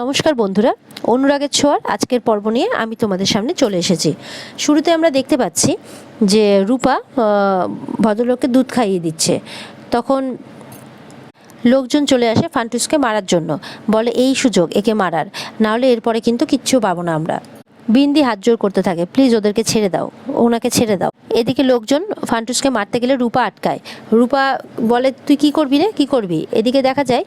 নমস্কার বন্ধুরা, অনুরাগের ছোঁয়ার আজকের পর্ব নিয়ে আমি তোমাদের সামনে চলে এসেছি। শুরুতে আমরা দেখতে পাচ্ছি যে রূপা ভদ্রলোককে দুধ খাইয়ে দিচ্ছে। তখন লোকজন চলে আসে ফান্টুসকে মারার জন্য, বলে এই সুযোগ একে মারার, নাহলে এরপরে কিন্তু কিচ্ছু পাবো না আমরা। বিন্দি হাত জোর করতে থাকে, প্লিজ ওদেরকে ছেড়ে দাও, ওনাকে ছেড়ে দাও। এদিকে লোকজন ফান্টুসকে মারতে গেলে রূপা আটকায়। রূপা বলে তুই কি করবি রে, কি করবি? এদিকে দেখা যায়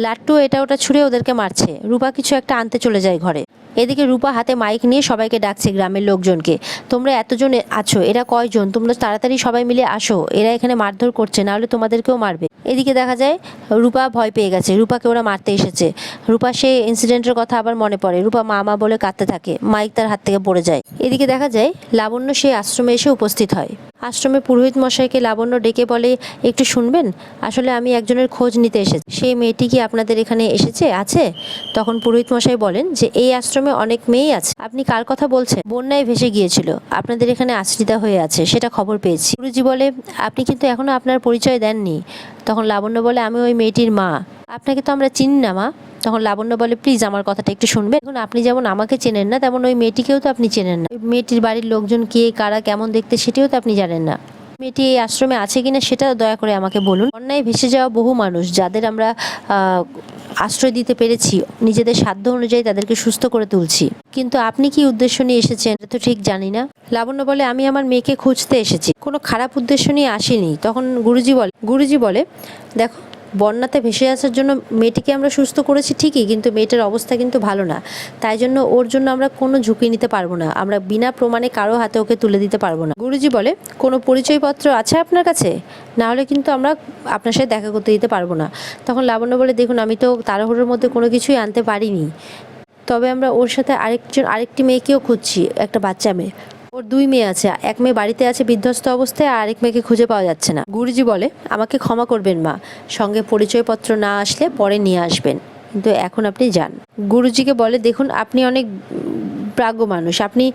লাট্টু এটা ওটা ছুঁড়ে ওদেরকে মারছে। রূপা কিছু একটা আনতে চলে যায় ঘরে। এদিকে রূপা হাতে মাইক নিয়ে সবাইকে ডাকছে, গ্রামের লোকজনকে, তোমরা এতজন আছো, এরা কয়জন, তোমরা তাড়াতাড়ি সবাই মিলে আসো, এরা এখানে মারধর করছে, নাহলে তোমাদেরকেও মারবে। এদিকে দেখা যায় রূপা ভয় পেয়ে গেছে, রূপাকে ওরা মারতে এসেছে। রূপা সেই ইনসিডেন্টের কথা আবার মনে পড়ে, রূপা মা মা বলে কাঁদতে থাকে, মাইক তার হাত থেকে পড়ে যায়। এদিকে দেখা যায় লাবণ্য সেই আশ্রমে এসে উপস্থিত হয়। আশ্রমে পুরোহিত মশাইকে লাবণ্য ডেকে বলে, একটু শুনবেন, আসলে আমি একজনের খোঁজ নিতে এসেছি, সেই মেয়েটি কি আপনাদের এখানে এসেছে আছে? তখন পুরোহিত মশাই বলেন যে এই আশ্রমে অনেক মেয়েই আছে, আপনি কার কথা বলছেন? বন্যায় ভেসে গিয়েছিল, আপনাদের এখানে আশ্রিতা হয়ে আছে, সেটা খবর পেয়েছি। গুরুজি বলে, আপনি কিন্তু এখনো আপনার পরিচয় দেননি। তখন লাবণ্য বলে, আমি ওই মেয়েটির মা, আপনাকে তো আমরা চিনি না মা। তখন লাবণ্য বলে, প্লিজ আমার কথাটা একটু শুনবেন। এখন আপনি যেমন আমাকে চেনেন না, তেমন ওই মেয়েটিকেও তো আপনি চেনেন না। মেয়েটির বাড়ির লোকজন কে, কারা, কেমন দেখতে, সেটিও তো আপনি জানেন না। মেয়েটি এই আশ্রমে আছে কিনা সেটা দয়া করে আমাকে বলুন। বন্যায় ভেসে যাওয়া বহু মানুষ, যাদের আমরা আশ্রয় দিতে পেরেছি, নিজেদের সাধ্য অনুযায়ী তাদেরকে সুস্থ করে তুলছি, কিন্তু আপনি কি উদ্দেশ্য নিয়ে এসেছেন এটা তো ঠিক জানি না। লাবণ্য বলে, আমি আমার মেয়েকে খুঁজতে এসেছি, কোনো খারাপ উদ্দেশ্য নিয়ে আসিনি। তখন গুরুজি বলে, দেখো, বন্যাতে ভেসে আসার জন্য মেয়েটিকে আমরা সুস্থ করেছি ঠিকই, কিন্তু মেয়েটার অবস্থা কিন্তু ভালো না, তাই জন্য ওর জন্য আমরা কোনো ঝুঁকি নিতে পারবো না, আমরা বিনা প্রমাণে কারো হাতে ওকে তুলে দিতে পারবো না। গুরুজি বলে, কোনো পরিচয়পত্র আছে আপনার কাছে? না হলে কিন্তু আমরা আপনার সাথে দেখা করতে দিতে পারবো না। তখন লাবণ্য বলে, দেখুন, আমি তো তাড়াহুড়োর মধ্যে কোনো কিছুই আনতে পারিনি, তবে আমরা ওর সাথে আরেকটি মেয়েকেও খুঁজছি, একটা বাচ্চা মেয়ে। ওর দুই মেয়ে আছে, এক মেয়ে বাড়িতে আছে বিধ্বস্ত অবস্থায়, আর আরেক মেয়েকে খুঁজে পাওয়া যাচ্ছে না। গুরুজি বলে, আমাকে ক্ষমা করবেন মা, সঙ্গে পরিচয়পত্র না আসলে পরে নিয়ে আসবেন, কিন্তু এখন আপনি যান। গুরুজিকে বলে, দেখুন, আপনি অনেক প্রাজ্ঞ মানুষ, আপনি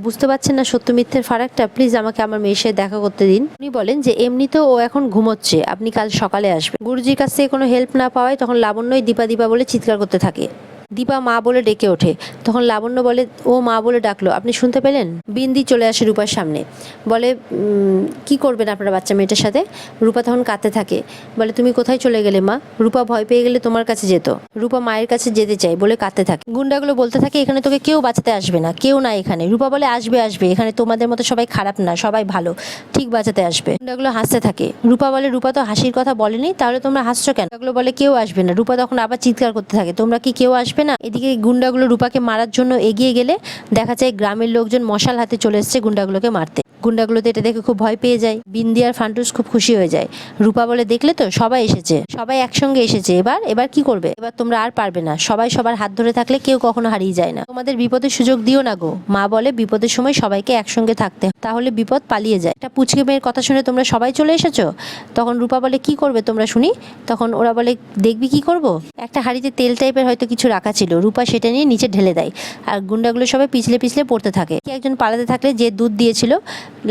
বুঝতে পারছেন না সত্য মিথ্যের ফারাকটা, প্লিজ আমাকে আমার মেয়ের সাথে দেখা করতে দিন। উনি বলেন যে এমনিতেও ও এখন ঘুমোচ্ছে, আপনি কাল সকালে আসবেন। গুরুজির কাছ থেকে কোনো হেল্প না পাওয়ায় তখন লাবণ্যই দীপা দীপা বলে চিৎকার করতে থাকে। দীপা মা বলে ডেকে ওঠে। তখন লাবণ্য বলে, ও মা বলে ডাকলো, আপনি শুনতে পেলেন? বিন্দি চলে আসে রূপার সামনে, বলে, কি করবেন আপনার বাচ্চা মেয়েটার সাথে? রূপা তখন কাঁদতে থাকে, বলে, তুমি কোথায় চলে গেলে মা? রূপা ভয় পেয়ে গেলে তোমার কাছে যেত। রূপা মায়ের কাছে যেতে চায় বলে কাঁদতে থাকে। গুন্ডাগুলো বলতে থাকে, এখানে তোকে কেউ বাঁচাতে আসবে না, কেউ না এখানে। রূপা বলে, আসবে আসবে, এখানে তোমাদের মতো সবাই খারাপ না, সবাই ভালো, ঠিক বাঁচাতে আসবে। গুন্ডাগুলো হাসতে থাকে। রূপা বলে, রূপা তো হাসির কথা বলেনি, তাহলে তোমরা হাসছো কেন? গুন্ডাগুলো বলে, কেউ আসবে না। রূপা তখন আবার চিৎকার করতে থাকে, তোমরা কি কেউ আসবে না? এদিকে গুন্ডাগুলো রূপাকে মারার জন্য এগিয়ে গেলে দেখা যায় গ্রামের লোকজন মশাল হাতে চলে এসছে গুন্ডাগুলোকে মারতে। গুন্ডাগুলোতে এটা দেখে খুব ভয় পেয়ে যায়। বিন্দি আর ফান্টুস খুব খুশি হয়ে যায়। রূপা বলে, দেখলে তো, সবাই এসেছে, সবাই একসঙ্গে এসেছে, এবার কি করবে? এবার তোমরা আর পারবে না, সবাই সবার হাত ধরে থাকলে কেউ কখনো হারিয়ে যায় না, তোমাদের বিপদের সুযোগ দিও না গো। মা বলে, বিপদের সময় সবাইকে একসঙ্গে থাকতে, তাহলে বিপদ পালিয়ে যায়। একটা পুচকে মেয়ের কথা শুনে তোমরা সবাই চলে এসেছো। তখন রূপা বলে, কি করবে তোমরা শুনি? তখন ওরা বলে, দেখবি কি করব। একটা হাঁড়িতে তেল টাইপের হয়তো কিছু রাখা ছিল, রূপা সেটা নিয়ে নিচে ঢেলে দেয়, আর গুন্ডাগুলো সবাই পিছলে পিছলে পড়তে থাকে। একজন পালাতে থাকলে, যে দুধ দিয়েছিল,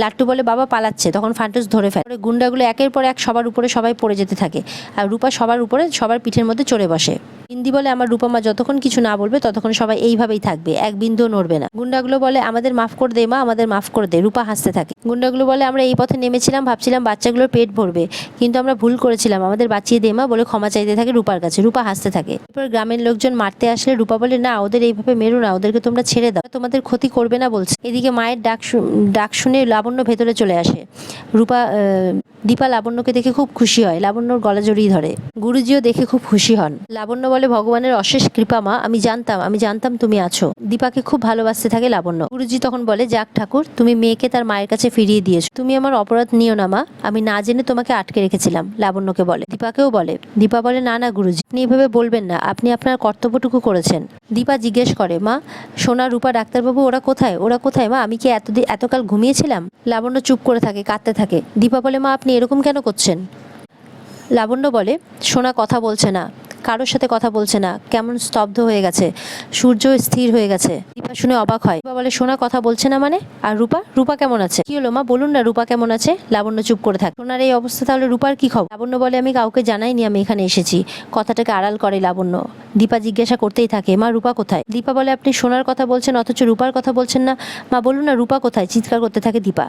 লাট্টু বলে, বাবা পালাচ্ছে, তখন ফান্টুস ধরে ফেলে। গুন্ডাগুলো একের পর এক সবার উপরে সবাই পড়ে যেতে থাকে, আর রূপা সবার উপরে সবার পিঠের মধ্যে চড়ে বসে। বিন্দি বলে, আমার রূপা মা যতক্ষণ কিছু না বলবে ততক্ষণ সবাই এইভাবেই থাকবে, এক বিন্দুও নড়বে না। গুন্ডাগুলো বলে, আমাদের মাফ করে দে মা, আমাদের মাফ করে দে। রূপা হাসতে থাকে। গুন্ডাগুলো বলে, আমরা এই পথে নেমেছিলাম, ভাবছিলাম বাচ্চাগুলোর পেট ভরবে, কিন্তু আমরা ভুল করেছিলাম, আমাদের বাঁচিয়ে দে মা বলে ক্ষমা চাইতে থাকে রূপার কাছে। রূপা হাসতে থাকে। এরপর গ্রামের লোকজন মারতে আসলে রূপা বলে, না, ওদের এইভাবে মেরো না, ওদেরকে তোমরা ছেড়ে দাও, তোমাদের ক্ষতি করবে না বলছে। এদিকে মায়ের ডাক শুনে লাবণ্য ভেতরে চলে আসে। দীপা লাবণ্যকে দেখে খুব খুশি হয়, লাবণ্যর গলা জড়িয়ে ধরে। গুরুজিও দেখে খুব খুশি হন। লাবণ্য বলে, ভগবানের অশেষ কৃপা মা, আমি জানতাম তুমি আছো। দীপাকে খুব ভালোবাসতে থাকে লাবণ্য। গুরুজি তখন বলে, যাক ঠাকুর, তুমি মেয়েকে তার মায়ের কাছে ফিরিয়ে দিয়েছো, তুমি আমার অপরাধ নিও না মা, আমি না জেনে তোমাকে আটকে রেখেছিলাম। লাবণ্যকে বলে। দীপাকেও বলে। দীপা বলে, না না গুরুজি, আপনি এভাবে বলবেন না, আপনি আপনার কর্তব্যটুকু করেছেন। দীপা জিজ্ঞেস করে, মা, সোনা, রূপা, ডাক্তারবাবু ওরা কোথায় মা? আমি কি এতকাল ঘুমিয়েছিলাম? লাবণ্য চুপ করে থাকে, কাঁদতে থাকে। দীপা বলে, মা, আপনি এরকম কেন করছেন? লাবণ্য বলে, সোনা কথা বলছে না, কারোর সাথে কথা বলছে না, কেমন স্তব্ধ হয়ে গেছে, সূর্য স্থির হয়ে গেছে। দীপা শুনে অবাক হয়। দীপা বলে সোনা কথা বলছে না মানে? আর রূপা, রূপা কেমন আছে? কি হলো মা, বলুন না রূপা কেমন আছে? লাবণ্য চুপ করে থাকে। সোনার এই অবস্থা, তাহলে রূপার কি খবর? লাবণ্য বলে আমি কাউকে জানাইনি আমি এখানে এসেছি। কথাটাকে আড়াল করে লাবণ্য। দীপা জিজ্ঞাসা করতেই থাকে মা রূপা কোথায়? দীপা বলে আপনি সোনার কথা বলছেন অথচ রূপার কথা বলছেন না। মা বলুন না রূপা কোথায়? চিৎকার করতে থাকে দীপা।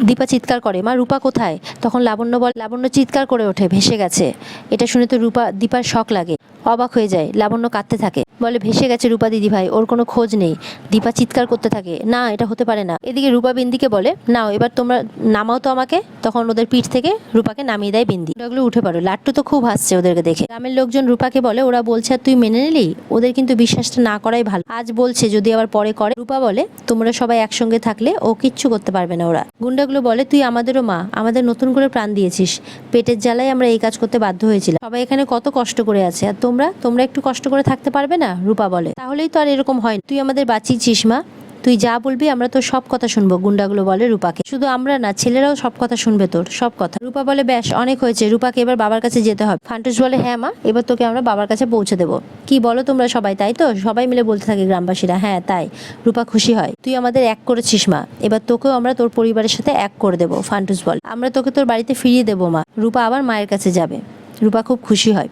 দীপা চিৎকার করে মা রূপা কোথায়? তখন লাবণ্য বলে, লাবণ্য চিৎকার করে ওঠে ভেসে গেছে। এটা শুনে তো দীপার শক লাগে, অবাক হয়ে যায়। লাবণ্য কাঁদতে থাকে, বলে ভেসে গেছে রূপা দিদি ভাই, ওর কোনো খোঁজ নেই। দীপা চিৎকার করতে থাকে না এটা হতে পারে না। এদিকে রূপা বিন্দিকে বলে নাও এবার তোমরা নামাও তো আমাকে। তখন ওদের পিঠ থেকে রূপাকে নামিয়ে দেয় বিন্দি। ওগুলো উঠে পড়ো। লাট্টু তো খুব হাসছে ওদেরকে দেখে। গ্রামের লোকজন রূপাকে বলে ওরা বলছে আর তুই মেনে নিলি? ওদের কিন্তু বিশ্বাসটা না করাই ভালো। আজ বলছে যদি আবার পরে করে। রূপা বলে তোমরা সবাই একসঙ্গে থাকলে ও কিচ্ছু করতে পারবে না ওরা। গুন্ডাগুলো বলে তুই আমাদেরও মা, আমাদের নতুন করে প্রাণ দিয়েছিস। পেটের জ্বালায় আমরা এই কাজ করতে বাধ্য হয়েছিলাম। সবাই এখানে কত কষ্ট করে আছে আর তোমরা একটু কষ্ট করে থাকতে পারবে না? রূপা বলে তাহলেই তো আর এরকম হয়। তুই আমাদের বাঁচিয়েছিস মা, তুই যা বলবি আমরা তোর সব কথা শুনবো। গুন্ডাগুলো বলে রূপাকে, শুধু আমরা না ছেলেরাও সব কথা শুনবে, তোর সব কথা। রূপা বলে ব্যাস অনেক হয়েছে, রূপাকে এবার বাবার কাছে যেতে হবে। ফান্টুস বলে হ্যাঁ মা, এবার তোকে আমরা বাবার কাছে পৌঁছে দেবো। কি বলো তোমরা সবাই, তাই তো? সবাই মিলে বলতে থাকে গ্রামবাসীরা হ্যাঁ তাই। রূপা খুশি হয়, তুই আমাদের এক করেছিস মা, এবার তোকেও আমরা তোর পরিবারের সাথে এক করে দেবো। ফান্টুস বল আমরা তোকে তোর বাড়িতে ফিরিয়ে দেবো মা। রূপা আবার মায়ের কাছে যাবে। রূপা খুব খুশি হয়।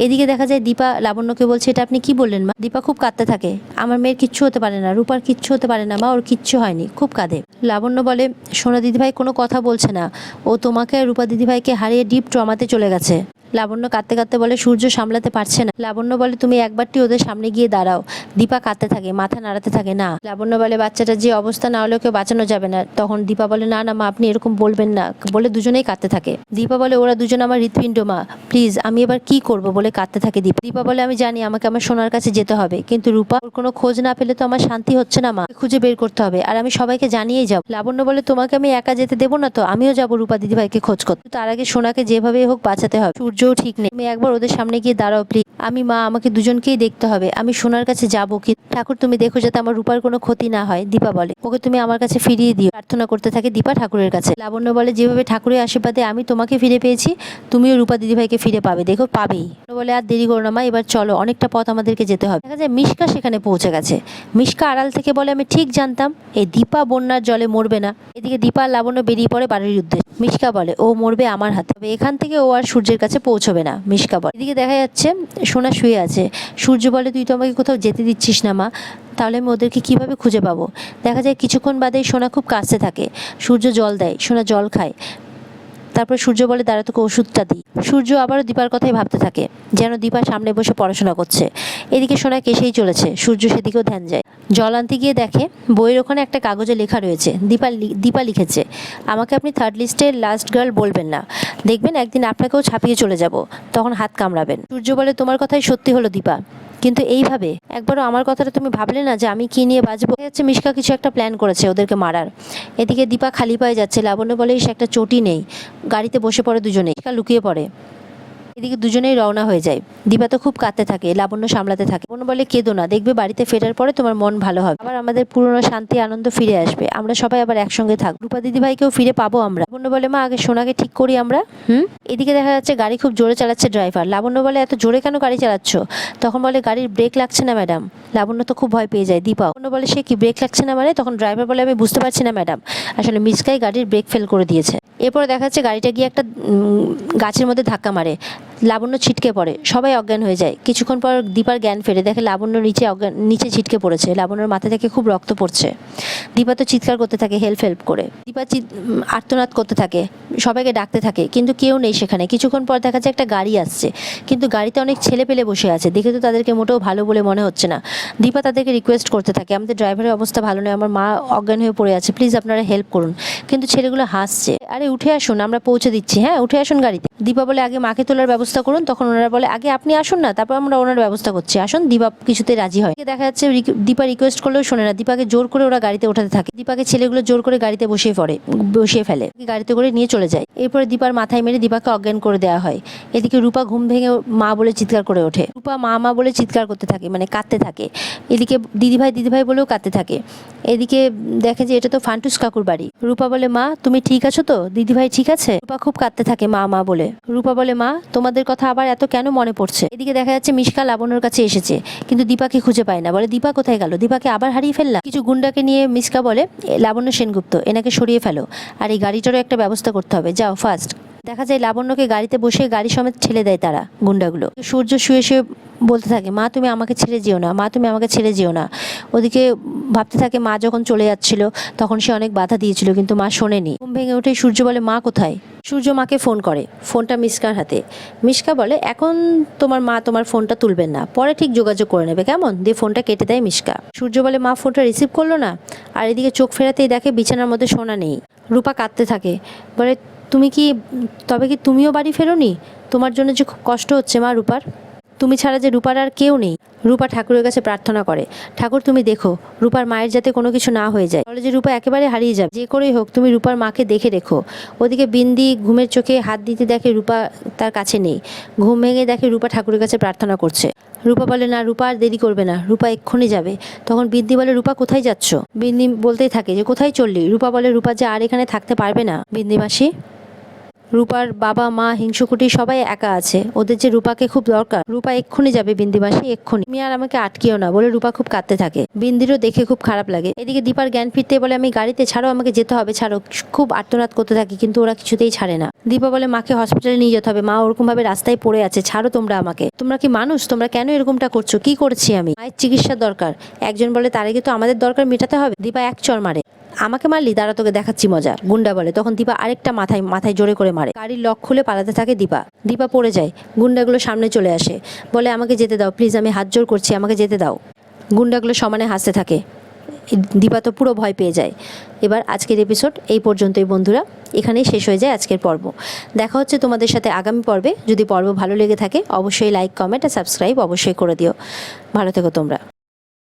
এদিকে দেখা যায় দীপা লাবণ্যকে বলছে এটা আপনি কি বললেন মা? দীপা খুব কাঁদতে থাকে, আমার মেয়ের কিচ্ছু হতে পারে না, রূপার কিচ্ছু হতে পারে না মা, ওর কিচ্ছু হয়নি। খুব কাঁদে। লাবণ্য বলে সোনা দিদিভাই কোনো কথা বলছে না, ও তোমাকে রূপা দিদিভাইকে হারিয়ে ডিপ ট্রমাতে চলে গেছে। লাবণ্য কাঁদতে কাঁদতে বলে সূর্য সামলাতে পারছে না। লাবণ্য বলে তুমি একবারটি ওদের সামনে গিয়ে দাঁড়াও। দীপা কাঁদতে থাকে, মাথা নাড়াতে থাকে না। লাবণ্য বলে বাচ্চাটার যে অবস্থা, না হলে ওকে বাঁচানো যাবে না। তখন দীপা বলে না না মা আপনি এরকম বলবেন না, বলে দুজনেই কাঁদতে থাকে। দীপা বলে ওরা দুজন আমার হৃৎপিণ্ড মা, প্লিজ আমি এবার কি করব বলে কাঁদতে থাকে দীপা। দীপা বলে আমি জানি আমাকে আমার সোনার কাছে যেতে হবে, কিন্তু রূপা ওর কোনো খোঁজ না পেলে তো আমার শান্তি হচ্ছে না মা, খুঁজে বের করতে হবে আর আমি সবাইকে জানিয়েই যাব। লাবণ্য বলে তোমাকে আমি একা যেতে দেবো না তো, আমিও যাবো রূপা দিদিভাইকে খোঁজ করতে। তার আগে সোনাকে যেভাবে হোক বাঁচাতে হবে। সূর্যও ঠিক নেই, তুমি একবার ওদের সামনে গিয়ে দাঁড়াও প্লিজ। আমি মা, আমাকে দুজনকেই দেখতে হবে, আমি সোনার কাছে যাবো কি ঠাকুর তুমি দেখো যাতে আমার রূপার কোনো ক্ষতি না হয়। দীপা বলে ওকে তুমি আমার কাছে ফিরিয়ে দিও। প্রার্থনা করতে থাকে দীপা ঠাকুরের কাছে। লাবণ্য বলে যেভাবে ঠাকুরের আশীর্বাদে আমি তোমাকে ফিরে পেয়েছি, তুমিও রূপা দিদিভাইকে ফিরে পাবে, দেখো পাবেই। বলে আর দেরি করো না মা, এবার চলো, অনেকটা পথ আমাদেরকে যেতে হবে। দেখা যায় মিশকা সেখানে পৌঁছে গেছে। মিশকা আড়াল থেকে বলে আমি ঠিক জানতাম এই দীপা বন্যার জলে মরবে না। এদিকে দীপা আর লাবণ্য বেরিয়ে পড়ে বাড়ির উদ্দেশ্যে। মিশকা বলে ও মরবে আমার হাতে, তবে এখান থেকে ও আর সূর্যের কাছে পৌঁছবে না। মিশকা বলে। এদিকে দেখা যাচ্ছে সোনা শুয়ে আছে। সূর্য বলে তুই তো আমাকে কোথাও যেতে দিচ্ছিস না মা, তাহলে আমি ওদেরকে কিভাবে খুঁজে পাবো? দেখা যায় কিছুক্ষণ বাদেই সোনা খুব কাঁদতে থাকে। সূর্য জল দেয়, সোনা জল খায়। তারপর সূর্য বলে দাঁড়া তোকে ওষুধটা দিই। সূর্য আবারও দীপার কথাই ভাবতে থাকে, যেন দীপা সামনে বসে পড়াশোনা করছে। এদিকে সোনা কেসেই চলেছে, সূর্য সেদিকেও ধ্যান যায়। জল আনতে গিয়ে দেখে বইয়ের ওখানে একটা কাগজে লেখা রয়েছে। দীপা লিখেছে আমাকে আপনি থার্ড লিস্টের লাস্ট গার্ল বলবেন না, দেখবেন একদিন আপনাকেও ছাপিয়ে চলে যাব, তখন হাত কামড়াবেন। সূর্য বলে তোমার কথাই সত্যি হলো দীপা, কিন্তু এইভাবে একবারও আমার কথাটা তুমি ভাবলে না যে আমি কি নিয়ে বাঁচবো? যাচ্ছে মিশকা কিছু একটা প্ল্যান করেছে ওদেরকে মারার। এদিকে দীপা খালি পায়ে যাচ্ছে। লাবণ্য বলে সে একটা চটি নেই। গাড়িতে বসে পড়ে দুজনে, মিশকা লুকিয়ে পড়ে। এদিকে দুজনেই রওনা হয়ে যায়। দীপা তো খুব কাঁদতে থাকে, লাবণ্য সামলাতে থাকে। লাবণ্য বলে কেঁদো না, দেখবে বাড়িতে ফেরার পরে তোমার মন ভালো হবে, আবার আমাদের পুরনো শান্তি আনন্দ ফিরে আসবে, আমরা সবাই আবার একসঙ্গে থাকবো, রূপা দিদিভাইকেও ফিরে পাবো আমরা। লাবণ্য বলে মা আগে সোনাকে ঠিক করি আমরা। এদিকে দেখা যাচ্ছে গাড়ি খুব জোরে চালাচ্ছে ড্রাইভার। লাবণ্য বলে এত জোরে কেন গাড়ি চালাচ্ছ? তখন বলে গাড়ির ব্রেক লাগছে না ম্যাডাম। লাবণ্য তো খুব ভয় পেয়ে যায়। দীপা লাবণ্য বলে সে কি ব্রেক লাগছে না মানে? তখন ড্রাইভার বলে আমি বুঝতে পারছি না ম্যাডাম, আসলে মিসকাই গাড়ির ব্রেক ফেল করে দিয়েছে। এরপরে দেখা যাচ্ছে গাড়িটা গিয়ে একটা গাছের মধ্যে ধাক্কা মারে। লাবণ্য ছিটকে পড়ে, সবাই অজ্ঞান হয়ে যায়। কিছুক্ষণ পর দীপার জ্ঞান ফেরে, দেখে লাবণ্য নিচে ছিটকে পড়েছে। লাবণ্যর মাথা থেকে খুব রক্ত পড়ছে। দীপা তো চিৎকার করতে থাকে হেল্প করে। দীপা আর্তনাদ করতে থাকে, সবাইকে ডাকতে থাকে, কিন্তু কেউ নেই সেখানে। কিছুক্ষণ পর দেখা যায় একটা গাড়ি আসছে, কিন্তু গাড়িতে অনেক ছেলে পেলে বসে আছে, দেখে তো তাদেরকে মোটেও ভালো বলে মনে হচ্ছে না। দীপা তাদেরকে রিকোয়েস্ট করতে থাকে আমাদের ড্রাইভারের অবস্থা ভালো নয়, আমার মা অজ্ঞান হয়ে পড়ে আছে, প্লিজ আপনারা হেল্প করুন। কিন্তু ছেলেগুলো হাসছে, আরে উঠে আসুন আমরা পৌঁছে দিচ্ছি, হ্যাঁ উঠে আসুন গাড়িতে। দীপা বলে আগে মাকে তোলার ব্যবস্থা করুন। তখন ওনারা বলে আগে আপনি আসুন না, তারপর আমরা ওনার ব্যবস্থা করছি, আসুন। দীপা কিছুতে রাজি হয়। দেখা যাচ্ছে দীপা রিকোয়েস্ট করলেও শোনে না, দীপাকে জোর করে ওরা গাড়িতে ওঠাতে থাকে। দীপাকে ছেলেগুলো জোর করে গাড়িতে বসিয়ে ফেলে, গাড়িতে করে নিয়ে চলে যায়। এরপরে দীপার মাথায় মেরে দীপাকে অজ্ঞান করে দেওয়া হয়। এদিকে রূপা ঘুম ভেঙে মা বলে চিৎকার করে ওঠে। রূপা মা বলে চিৎকার করতে থাকে, মানে কাঁদতে থাকে। এদিকে দিদিভাই বলেও কাঁদতে থাকে। এদিকে দেখে যে এটা তো ফান্টুস কাকুর বাড়ি। রূপা বলে মা তুমি ঠিক আছো তো? দিদিভাই ঠিক আছে? রূপা খুব কাঁদতে থাকে মা বলে। বলে। রূপা বলে, মা তোমাদের কথা আবার এত কেন মনে পড়ছে? এদিকে দেখা যাচ্ছে মিশকা লাবণ্যর কাছে এসেছে, কিন্তু দীপাকে খুঁজে পায় না। বলে, দীপা কোথায় গেল? দীপাকে আবার হারিয়ে ফেললাম। কিছু গুন্ডাকে নিয়ে মিশকা বলে, লাবণ্য সেনগুপ্ত এনাকে সরিয়ে ফেলো, আর এই গাড়িটারও একটা ব্যবস্থা করতে হবে, যাও ফার্স্ট। দেখা যায় লাবণ্যকে গাড়িতে বসে গাড়ি সমেত ঠেলে দেয় তারা, গুন্ডাগুলো। সূর্য শুয়ে শুয়ে বলতে থাকে, মা তুমি আমাকে ছেড়ে যেও না, মা তুমি আমাকে ছেড়ে যেও না। ওদিকে ভাবতে থাকে মা যখন চলে যাচ্ছিল তখন সে অনেক বাধা দিয়েছিল, কিন্তু মা শোনেনি। ঘুম ভেঙে উঠে সূর্য বলে, মা কোথায়? সূর্য মাকে ফোন করে, ফোনটা মিশকার হাতে। মিশকা বলে, এখন তোমার মা তোমার ফোনটা তুলবেন না, পরে ঠিক যোগাযোগ করে নেবে, কেমন? দিয়ে ফোনটা কেটে দেয় মিশকা। সূর্য বলে, মা ফোনটা রিসিভ করলো না। আর এদিকে চোখ ফেরাতেই দেখে বিছানার মধ্যে সোনা নেই। রূপা কাঁদতে থাকে, বলে, তবে কি তুমিও বাড়ি ফেরোনি? তোমার জন্য যে খুব কষ্ট হচ্ছে মা রূপার, তুমি ছাড়া যে রূপার আর কেউ নেই। রূপা ঠাকুরের কাছে প্রার্থনা করে, ঠাকুর তুমি দেখো রূপার মায়ের যাতে কোনো কিছু না হয়ে যায়, বলে যে রূপা একেবারে হারিয়ে যাবে, যে করেই হোক তুমি রূপার মাকে দেখে রেখো। ওদিকে বিন্দি ঘুমের চোখে হাত দিতে দেখে রূপা তার কাছে নেই। ঘুম ভেঙে দেখে রূপা ঠাকুরের কাছে প্রার্থনা করছে। রূপা বলে, না রূপা আর দেরি করবে না, রূপা এক্ষুনি যাবে। তখন বিন্দি বলে, রূপা কোথায় যাচ্ছ? বিন্দি বলতেই থাকে যে কোথায় চললি? রূপা বলে, রূপা যে আর এখানে থাকতে পারবে না বিন্দি মাসি। রূপার বাবা মা হিংসুকুটি সবাই একা আছে, ওদের যে রূপাকে খুব দরকার। রূপা এক্ষুনি যাবে বিন্দি মাসি, এক্ষুনি, তুমি আর আমাকে আটকিও না, বলে রূপা খুব কাঁদতে থাকে। বিন্দিরও দেখে খুব খারাপ লাগে। এদিকে দীপার জ্ঞান ফিরতে বলে, আমি গাড়িতে, ছাড়ো আমাকে যেতে হবে, ছাড়ো। খুব আর্তনাদ করতে থাকে, কিন্তু ওরা কিছুতেই ছাড়ে না। দীপা বলে, মাকে হসপিটালে নিয়ে যেতে হবে, মা ওরকম ভাবে রাস্তায় পড়ে আছে, ছাড়ো তোমরা আমাকে। তোমরা কি মানুষ? তোমরা কেন এরকমটা করছো? কি করেছি আমি? মায়ের চিকিৎসার দরকার। একজন বলে, তার আগে তো আমাদের দরকার মেটাতে হবে। দীপা এক চড় মারে, আমাকে মারলি, দাঁড়া তোকে দেখাচ্ছি মজা, গুন্ডা বলে। তখন দীপা আরেকটা মাথায় জোরে করে মারে। গাড়ির লক খুলে পালাতে থাকে দীপা। দীপা পড়ে যায়, গুন্ডাগুলো সামনে চলে আসে, বলে, আমাকে যেতে দাও প্লিজ, আমি হাত জোর করছি, আমাকে যেতে দাও। গুন্ডাগুলো সমানে হাসতে থাকে। দীপা তো পুরো ভয় পেয়ে যায়। এবার আজকের এপিসোড এই পর্যন্তই বন্ধুরা, এখানেই শেষ হয়ে যায় আজকের পর্ব। দেখা হচ্ছে তোমাদের সাথে আগামী পর্বে। যদি পর্ব ভালো লেগে থাকে অবশ্যই লাইক, কমেন্ট আর সাবস্ক্রাইব অবশ্যই করে দিও। ভালো থেকো তোমরা।